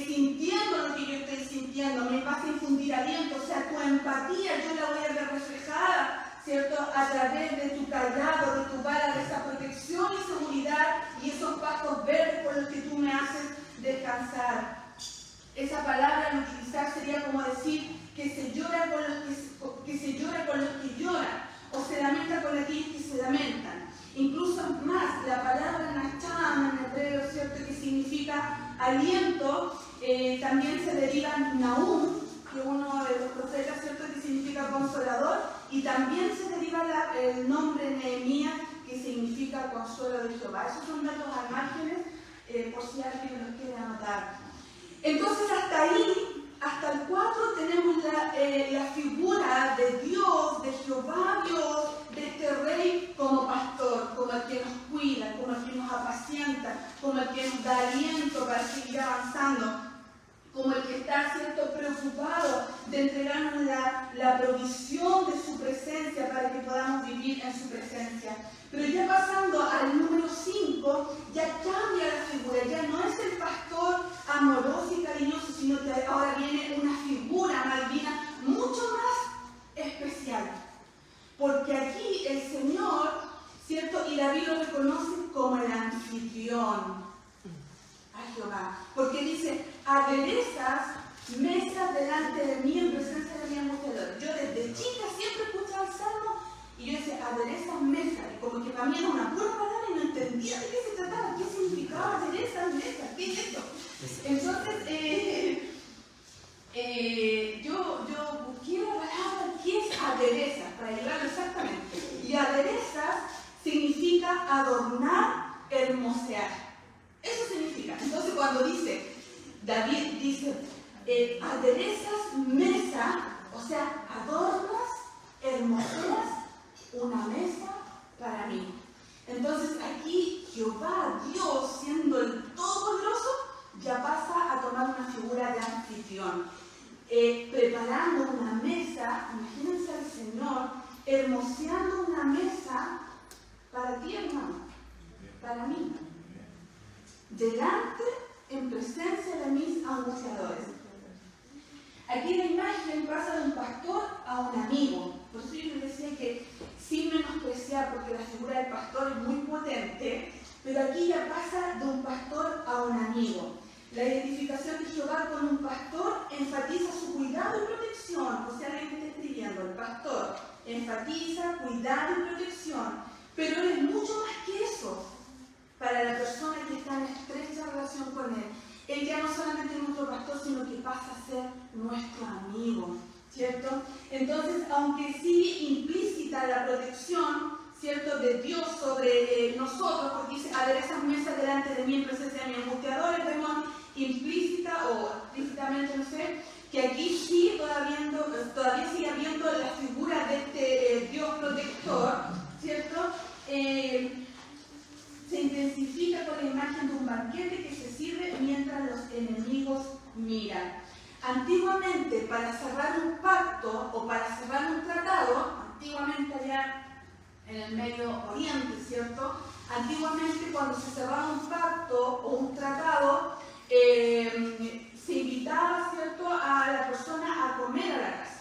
Speaker 1: sintiendo lo que yo estoy sintiendo, me vas a infundir aliento. O sea, tu empatía yo la voy a ver reflejada, ¿cierto?, a través de tu cayado, de tu vara, de esa protección y seguridad y esos pastos verdes por los que tú me haces descansar. Esa palabra al utilizar sería como decir que se llora con los que lloran, o se lamenta con aquellos que se lamentan. Incluso más, la palabra Nacham en hebreo, ¿cierto?, que significa aliento, también se deriva Nahum, que es uno de los profetas, ¿cierto?, que significa consolador, y también se deriva lleva el nombre Nehemías, que significa consuelo de Jehová. Esos son datos al márgenes, por si alguien los quiere anotar. Entonces hasta ahí, hasta el 4, tenemos la figura de Dios, de Jehová Dios, de este rey como pastor, como el que nos cuida, como el que nos apacienta, como el que nos da aliento para seguir avanzando, como el que está, ¿cierto?, preocupado de entregarnos la provisión de su presencia para que podamos vivir en su presencia. Pero ya pasando al número 5, ya cambia la figura, ya no es el pastor amoroso y cariñoso, sino que ahora viene una figura malvina mucho más especial. Porque aquí el Señor, ¿cierto?, y David lo reconoce como el anfitrión a Jehová. Porque dice, aderezas mesas delante de mí en presencia de mi angustiador. Yo desde chica siempre escuchaba el Salmo y yo decía, aderezas mesas. Y como que para mí era una pura palabra y no entendía de qué se trataba, qué significaba aderezas mesas, qué es esto. Entonces, yo busqué la palabra qué es aderezas, para llevarlo exactamente. Y aderezas significa adornar, hermosear. Eso significa. Entonces cuando David dice, aderezas mesa, o sea, adornas, hermoseas una mesa para mí. Entonces aquí Jehová, Dios, siendo el Todopoderoso, ya pasa a tomar una figura de anfitrión. Preparando una mesa, imagínense al Señor, hermoseando una mesa para ti, hermano, para mí. Delante, en presencia de mis angustiadores. Aquí la imagen pasa de un pastor a un amigo. Por eso yo les decía que sin menospreciar, porque la figura del pastor es muy potente, pero aquí ya pasa de un pastor a un amigo. La identificación de Jehová con un pastor enfatiza su cuidado y protección. O sea, alguien que está escribiendo, el pastor enfatiza cuidado y protección, pero él es mucho más que eso. Para la persona que está en estrecha relación con él, él ya no solamente es nuestro pastor, sino que pasa a ser nuestro amigo, ¿cierto? Entonces, aunque sigue implícita la protección, ¿cierto?, de Dios sobre nosotros, porque dice, aderezas mesas delante de mí en presencia de mis angustiadores, vemos implícita o explícitamente, no sé, que aquí sigue todavía sigue habiendo la figura de este Dios protector, ¿cierto? Se intensifica con la imagen de un banquete que se sirve mientras los enemigos miran. Antiguamente, para cerrar un pacto o para cerrar un tratado, antiguamente allá en el Medio Oriente, ¿cierto? Antiguamente, cuando se cerraba un pacto o un tratado, se invitaba, ¿cierto?, a la persona a comer a la casa.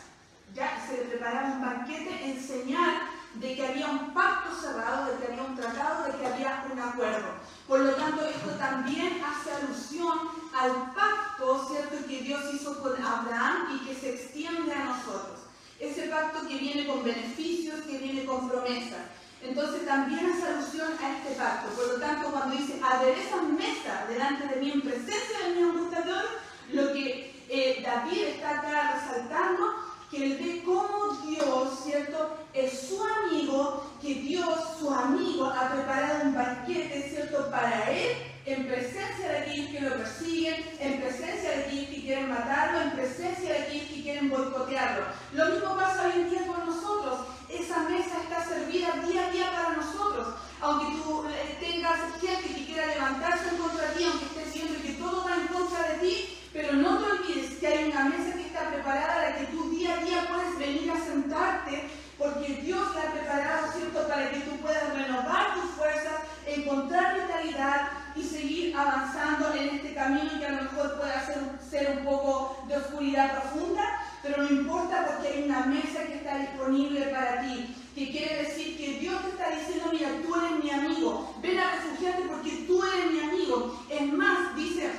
Speaker 1: Ya se le preparaba un banquete en señal de que había un pacto cerrado, de que había un tratado, de que había un acuerdo. Por lo tanto, esto también hace alusión al pacto, ¿cierto?, que Dios hizo con Abraham y que se extiende a nosotros. Ese pacto que viene con beneficios, que viene con promesas. Entonces también hace alusión a este pacto. Por lo tanto, cuando dice, aderezas mesa delante de mí en presencia de mi angustiador, lo que David está acá resaltando, que él ve cómo Dios, ¿cierto?, es su amigo, que Dios, su amigo, ha preparado un banquete, ¿cierto?, para él, en presencia de aquellos que lo persiguen, en presencia de aquellos que quieren matarlo, en presencia de aquellos que quieren boicotearlo. Lo mismo pasa hoy en día con nosotros. Esa mesa está servida día a día para nosotros. Aunque tú tengas gente que quiera levantarse en contra de ti, aunque estés viendo que todo va en contra de ti, pero no te olvides que hay una mesa que está preparada a la que tú día a día puedes venir a sentarte, porque Dios la ha preparado, ¿cierto?, para que tú puedas renovar tus fuerzas, encontrar vitalidad y seguir avanzando en este camino que a lo mejor pueda ser un poco de oscuridad profunda, pero no importa porque hay una mesa que está disponible para ti, que quiere decir que Dios te está diciendo, mira, tú eres mi amigo, ven a refugiarte porque tú eres mi amigo. Es más, dice,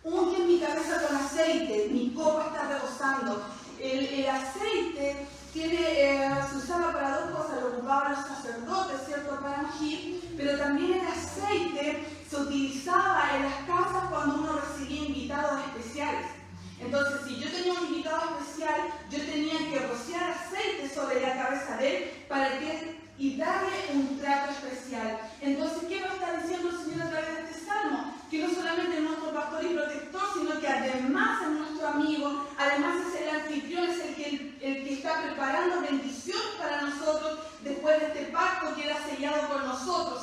Speaker 1: unge mi cabeza con aceite, mi copa está rebosando. El aceite se usaba para dos cosas, lo ocupaban los sacerdotes, ¿cierto?, para ungir, pero también el aceite se utilizaba en las casas cuando uno recibía invitados especiales. Entonces, si yo tenía un invitado especial, yo tenía que rociar aceite sobre la cabeza de él para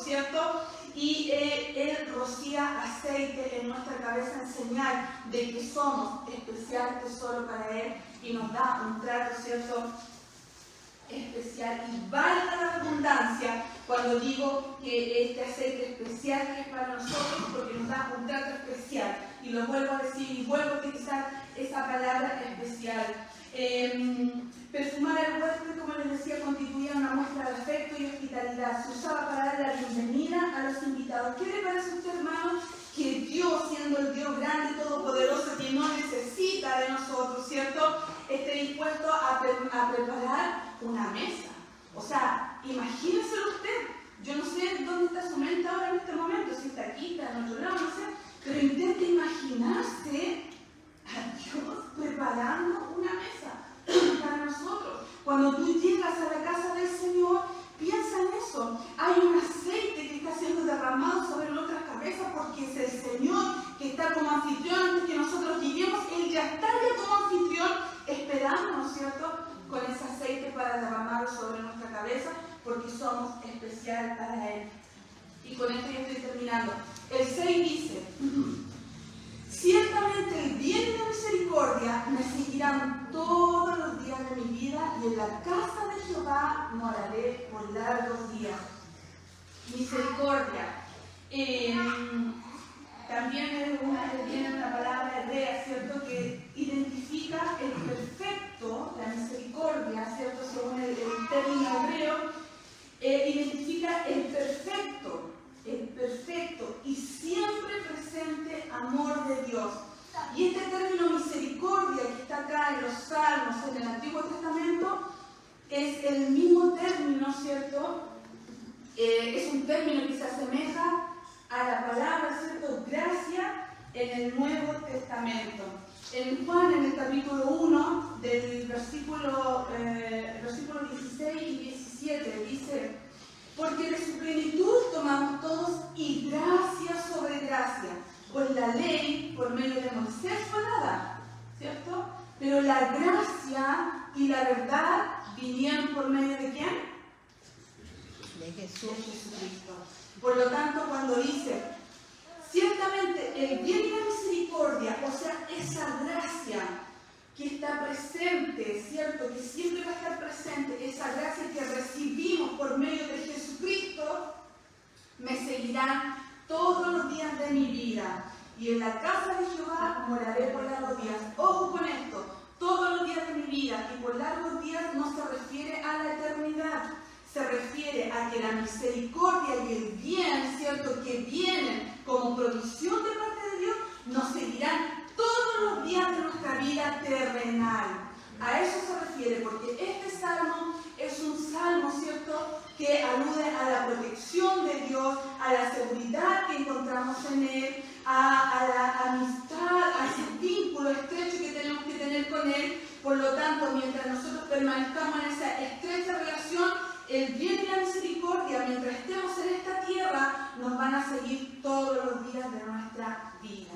Speaker 1: ¿cierto? Y Él rocía aceite en nuestra cabeza en señal de que somos especial tesoro para Él y nos da un trato, ¿cierto?, especial. Y valga la redundancia cuando digo que este aceite especial que es para nosotros, porque nos da un trato especial. Y lo vuelvo a decir y vuelvo a utilizar esa palabra especial. Perfumar el huésped, como les decía, constituía una muestra de afecto y hospitalidad. Se usaba para dar la bienvenida a los invitados. ¿Qué le parece a usted, hermano, que Dios, siendo el Dios grande y todopoderoso, que no necesita de nosotros, ¿cierto?, esté dispuesto a preparar una mesa? O sea, imagínenselo usted. Yo no sé dónde está su mente ahora en este momento, si está aquí, está en otro lado, no sé, pero intente imaginarse a Dios preparando una mesa para nosotros. Cuando tú llegas a la casa del Señor, piensa en eso. Hay un aceite que está siendo derramado sobre nuestras cabezas porque es el Señor que está como anfitrión antes que nosotros lleguemos. Él ya está ya como anfitrión esperándonos, ¿cierto?, con ese aceite para derramarlo sobre nuestra cabeza porque somos especial para Él. Y con esto ya estoy terminando. El 6 dice: ciertamente el bien y la misericordia me seguirán todos los días de mi vida, y en la casa de Jehová moraré por largos días. Misericordia. También viene una palabra hebrea, ¿cierto?, que identifica el perfecto, la misericordia, ¿cierto?, según el término hebreo, identifica el perfecto y siempre presente amor de Dios. Y este término misericordia que está acá en los Salmos, en el Antiguo Testamento, es el mismo término, ¿cierto? Es un término que se asemeja a la palabra, ¿cierto?, gracia en el Nuevo Testamento. En Juan, en el capítulo 1, del versículo 16 y 17, dice: porque de su plenitud tomamos todos y gracia sobre gracia, pues la ley por medio de Moisés fue dada, ¿cierto? Pero la gracia y la verdad vinieron por medio de ¿quién? De Jesús. De Jesucristo. Por lo tanto, cuando dice ciertamente el bien y la misericordia, o sea, esa gracia que está presente, ¿cierto?, que siempre va a estar presente, esa gracia que recibimos por medio de Jesucristo, me seguirán todos los días de mi vida, y en la casa de Jehová moraré por largos días. Ojo con esto: todos los días de mi vida, y por largos días no se refiere a la eternidad, se refiere a que la misericordia y el bien, ¿cierto?, que vienen como provisión de parte de Dios, nos seguirán todos los días de nuestra vida terrenal. A eso se refiere, porque este salmo es un salmo, ¿cierto?, que alude a la protección de Dios, a la seguridad que encontramos en Él, a la amistad, a ese vínculo estrecho que tenemos que tener con Él. Por lo tanto, mientras nosotros permanezcamos en esa estrecha relación, el bien y la misericordia, mientras estemos en esta tierra, nos van a seguir todos los días de nuestra vida.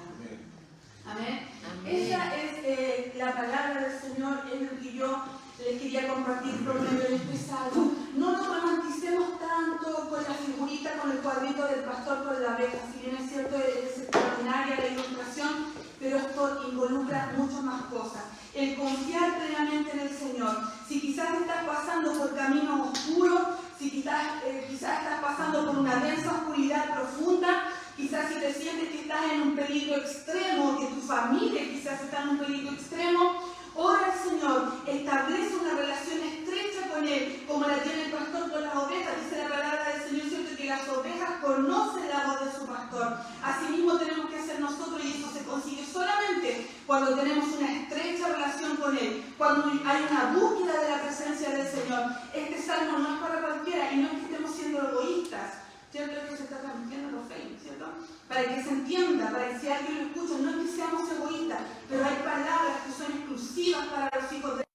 Speaker 1: Amén. Esa es la palabra del Señor, es lo que yo les quería compartir por medio de este salmo. No nos romanticemos tanto con la figurita, con el cuadrito del pastor con la oveja. Si bien es cierto, es extraordinaria la ilustración, pero esto involucra muchas más cosas. El confiar plenamente en el Señor. Si quizás estás pasando por caminos oscuros, si quizás estás pasando por una densa oscuridad profunda, quizás si te sientes que estás en un peligro extremo, que tu familia quizás está en un peligro extremo, ora al Señor, establece una relación estrecha con Él, como la tiene el pastor con las ovejas. Dice la palabra del Señor, ¿cierto?, que las ovejas conocen la voz de su pastor. Asimismo tenemos que hacer nosotros, y eso se consigue solamente cuando tenemos una estrecha relación con Él, cuando hay una búsqueda de la presencia del Señor. Este salmo no es para cualquiera, y no es que estemos siendo egoístas, ¿cierto? Es que se está transmitiendo los Facebook, ¿cierto? Para que se entienda, para que si alguien lo escucha, no es que seamos egoístas, pero hay palabras que son exclusivas para los hijos de Dios,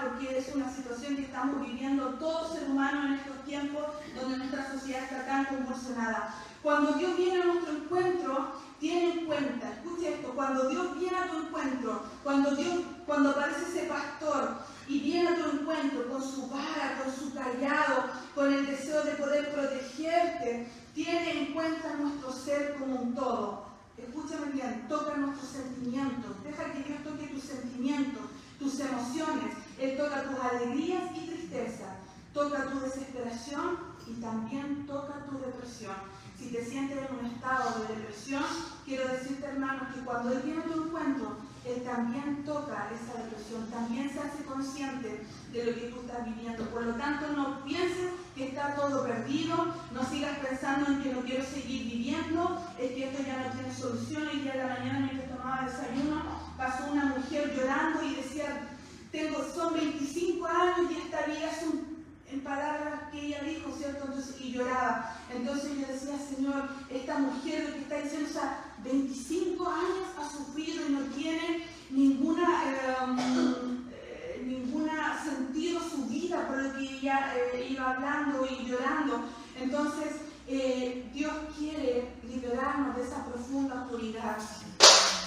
Speaker 1: porque es una situación que estamos viviendo todo ser humano en estos tiempos donde nuestra sociedad está tan convulsionada. Cuando Dios viene a nuestro encuentro, tiene en cuenta, escuche esto, cuando Dios viene a tu encuentro, cuando aparece ese pastor y viene a tu encuentro con su vara, con su callado, con el deseo de poder protegerte, tiene en cuenta nuestro ser como un todo. Escúchame bien, toca nuestros sentimientos, deja que Dios toque tus sentimientos, tus emociones. Él toca tus alegrías y tristezas, toca tu desesperación y también toca tu depresión. Si te sientes en un estado de depresión, quiero decirte, hermanos, que cuando Él viene a tu encuentro, Él también toca esa depresión, también se hace consciente de lo que tú estás viviendo. Por lo tanto, no pienses que está todo perdido, no sigas pensando en que no quiero seguir viviendo, es que esto ya no tiene solución. Y ya de la mañana, mientras tomaba desayuno, pasó una mujer llorando y decía, son 25 años y esta vida es en palabras que ella dijo, ¿cierto? Entonces, y lloraba. Entonces yo decía, Señor, esta mujer lo que está diciendo, o sea, 25 años ha sufrido y no tiene ninguna sentido su vida por lo que ella iba hablando y llorando. Entonces, Dios quiere liberarnos de esa profunda oscuridad.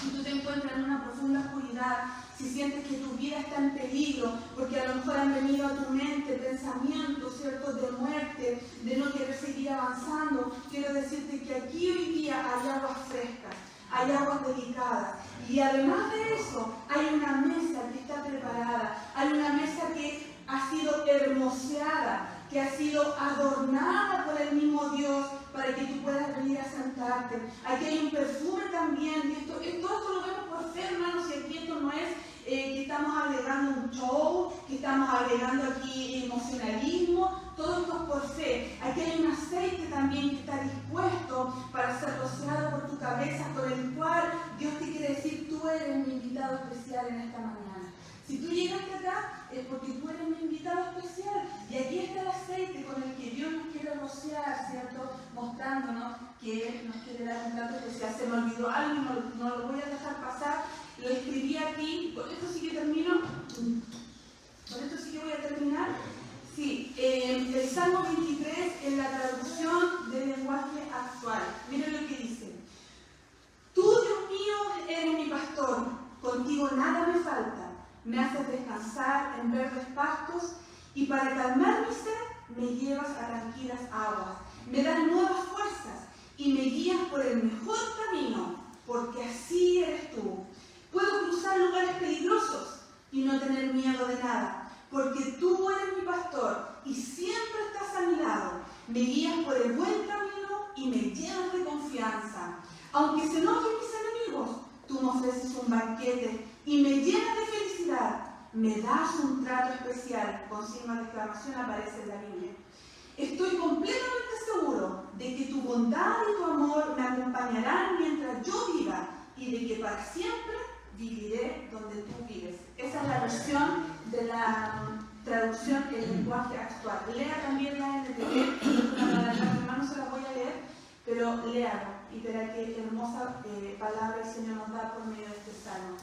Speaker 1: Si tú te encuentras en una profunda oscuridad, si sientes que tu vida está en peligro, porque a lo mejor han venido a tu mente pensamientos, ¿cierto?, de muerte, de no querer seguir avanzando, quiero decirte que aquí hoy día hay aguas frescas, hay aguas delicadas. Y además de eso, hay una mesa que está preparada, hay una mesa que ha sido hermoseada, que ha sido adornada por el mismo Dios para que tú puedas venir a sentarte. Aquí hay un perfume también, y todo esto lo vemos por fe, hermanos, y aquí esto no es que estamos agregando un show, que estamos agregando aquí emocionalismo, todo esto es por fe. Aquí hay un aceite también que está dispuesto para ser rociado por tu cabeza, con el cual Dios te quiere decir, tú eres mi invitado especial en esta mañana. Si tú llegaste acá, es porque tú eres mi invitado especial. Y aquí está el aceite con el que Dios nos quiere rociar, ¿cierto? Mostrándonos que Él nos quiere dar un plato especial. Se me olvidó algo y no lo voy a dejar pasar. Lo escribí aquí. Con esto sí que termino. Con esto sí que voy a terminar. Sí, el Salmo 23 en la traducción del lenguaje actual. Miren lo que dice. Tú, Dios mío, eres mi pastor. Contigo nada me falta. Me haces descansar en verdes pastos y para calmar mi sed me llevas a tranquilas aguas. Me das nuevas fuerzas y me guías por el mejor camino, porque así eres tú. Puedo cruzar lugares peligrosos y no tener miedo de nada, porque tú eres mi pastor y siempre estás a mi lado. Me guías por el buen camino y me llenas de confianza. Aunque se enojen mis enemigos, tú me ofreces un banquete y me llenas de felicidad. Me das un trato especial, con signo de exclamación aparece en la Biblia. Estoy completamente seguro de que tu bondad y tu amor me acompañarán mientras yo viva y de que para siempre viviré donde tú vives. Esa es la versión de la traducción del lenguaje actual. Lea también la NTV, hermanos se la voy a leer, pero léalo y verá qué hermosa palabra el Señor nos da por medio de este salmo.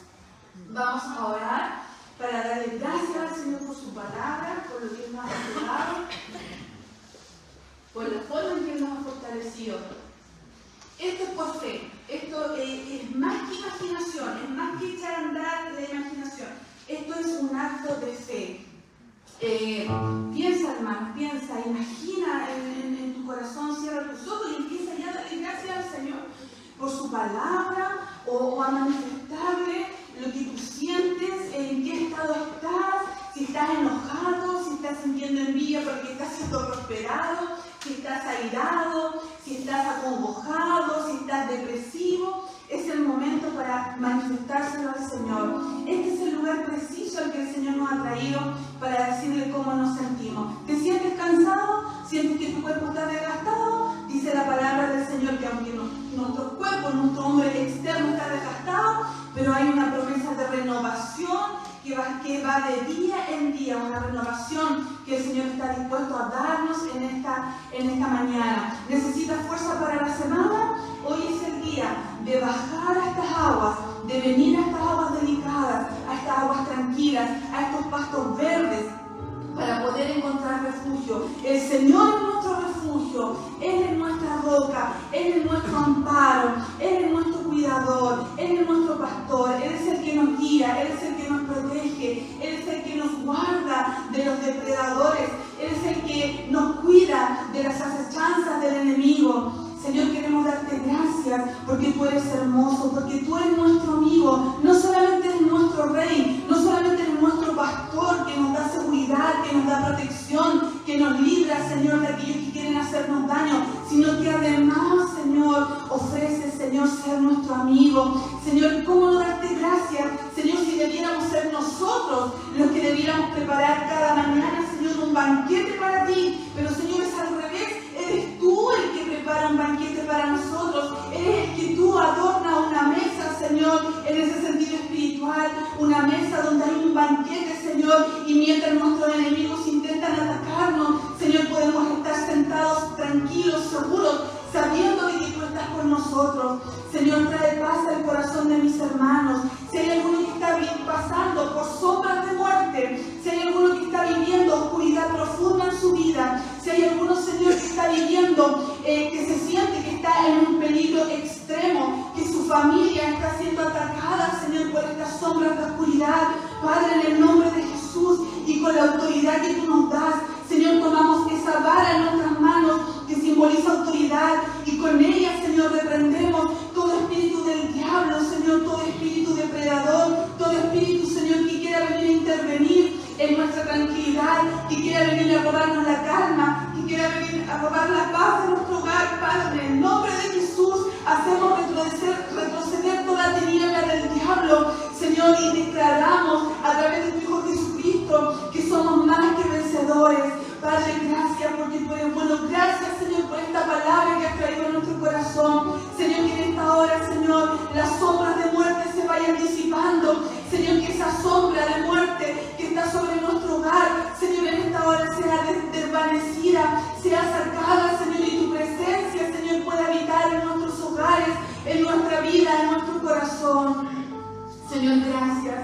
Speaker 1: Vamos a orar para darle gracias al Señor por su palabra, por lo que Él nos ha entregado, por la forma en que Él nos ha fortalecido. Esto es por fe, esto es más que imaginación, es más que echar a andar la imaginación. Esto es un acto de fe. Piensa, hermano, piensa, imagina en tu corazón, cierra tus ojos y empieza ya a darle gracias al Señor por su palabra o a manifestarle lo que tú sientes, en qué estado estás, si estás enojado, si estás sintiendo envidia porque estás siendo prosperado, si estás airado, si estás acongojado, si estás depresivo. Es el momento para manifestárselo al Señor. Este es el lugar preciso al que el Señor nos ha traído para decirle cómo nos sentimos. ¿Te sientes cansado? ¿Sientes que tu cuerpo está desgastado? Dice la palabra del Señor que aunque nuestro cuerpo, nuestro hombre externo está desgastado, pero hay una promesa de renovación que va de día en día, una renovación que el Señor está dispuesto a darnos en esta mañana. ¿Necesitas fuerza para la semana? Hoy es el día de bajar a estas aguas, de venir a estas aguas delicadas, a estas aguas tranquilas, a estos pastos verdes, para poder encontrar refugio. El Señor es nuestro refugio, Él es nuestra roca, Él es nuestro amparo, Él es nuestro cuidador, Él es nuestro pastor, Él es el que nos guía, Él es el que nos protege, Él es el que nos guarda que además, Señor, ofrece, Señor, ser nuestro amigo. Señor, ¿cómo no darte gracias? Señor, si debiéramos ser nosotros los que debiéramos preparar cada mañana, Señor, un banquete para ti. Pero, Señor, es al revés. Eres tú el que prepara un banquete para nosotros. Eres el que tú adornas una mesa, Señor, en ese sentido espiritual. Una mesa donde hay un banquete, Señor, y mientras nuestros enemigos intentan atacarnos, Señor, podemos estar sentados tranquilos, seguros, sabiendo de que tú estás con nosotros. Señor, trae paz al corazón de mis hermanos. Si hay alguno que está pasando por sombras de muerte, si hay alguno que está viviendo oscuridad profunda en su vida, si hay alguno, Señor, que está viviendo, que se siente que está en un peligro extremo, que su familia está siendo atacada, Señor, por estas sombras de oscuridad, Padre, en el nombre de Jesús y con la autoridad que tú nos das, Señor, tomamos esa vara en nuestras manos que simboliza autoridad y con ella, Señor, reprendemos todo espíritu del diablo, Señor, todo espíritu depredador, todo espíritu, Señor, que quiera venir a intervenir en nuestra tranquilidad, que quiera venir a robarnos la calma, que quiera venir a robar la paz de nuestro hogar, Padre. En el nombre de Jesús hacemos retroceder toda tiniebla del diablo, Señor, y declaramos a través de tu Hijo Jesucristo que somos más que vencedores. Padre, gracias porque tú eres bueno. Gracias, Señor, por esta palabra que has traído a nuestro corazón. Señor, que en esta hora, Señor, las sombras de muerte se vayan disipando. Señor, que esa sombra de muerte que está sobre nuestro hogar, Señor, en esta hora sea desvanecida, sea sacada, Señor, y tu presencia, Señor, pueda habitar en nuestros hogares, en nuestra vida, en nuestro corazón. Señor, gracias.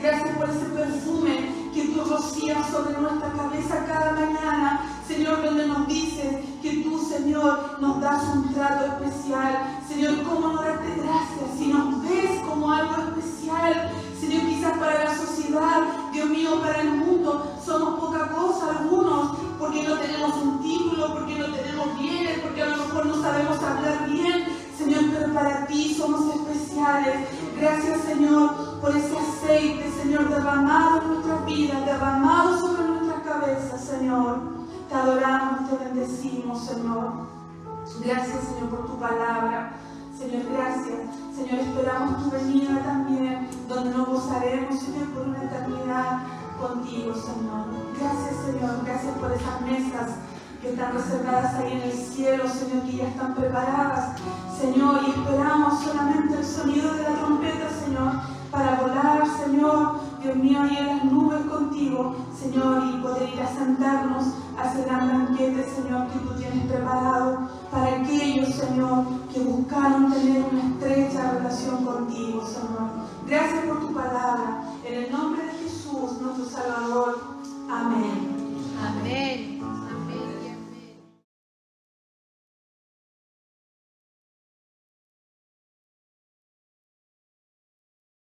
Speaker 1: Gracias por ese perfume que tú rocías sobre nuestra cabeza cada mañana, Señor, donde nos dices que tú, Señor, nos das un trato especial. Señor, ¿cómo no darte gracias si nos ves como algo especial? Señor, quizás para la sociedad, Dios mío, para el mundo, somos poca cosa algunos, porque no tenemos un título, porque no tenemos bienes, porque a lo mejor no sabemos hablar bien, Señor, pero para ti somos especiales. Gracias, Señor, por ese aceite, Señor, derramado en nuestras vidas, derramado sobre nuestras cabezas, Señor. Te adoramos, te bendecimos, Señor. Gracias, Señor, por tu palabra. Señor, gracias. Señor, esperamos tu venida también, donde nos gozaremos, Señor, por una eternidad contigo, Señor. Gracias, Señor. Gracias por esas mesas que están reservadas ahí en el cielo, Señor, que ya están preparadas, Señor, y esperamos solamente el sonido de la trompeta, Señor, para volar, Señor, Dios mío, ahí en las nubes contigo, Señor, y poder ir a sentarnos a ese gran banquete, Señor, que tú tienes preparado para aquellos, Señor, que buscaron tener una estrecha relación contigo, Señor. Gracias por tu palabra. En el nombre de Jesús, nuestro Salvador. Amén.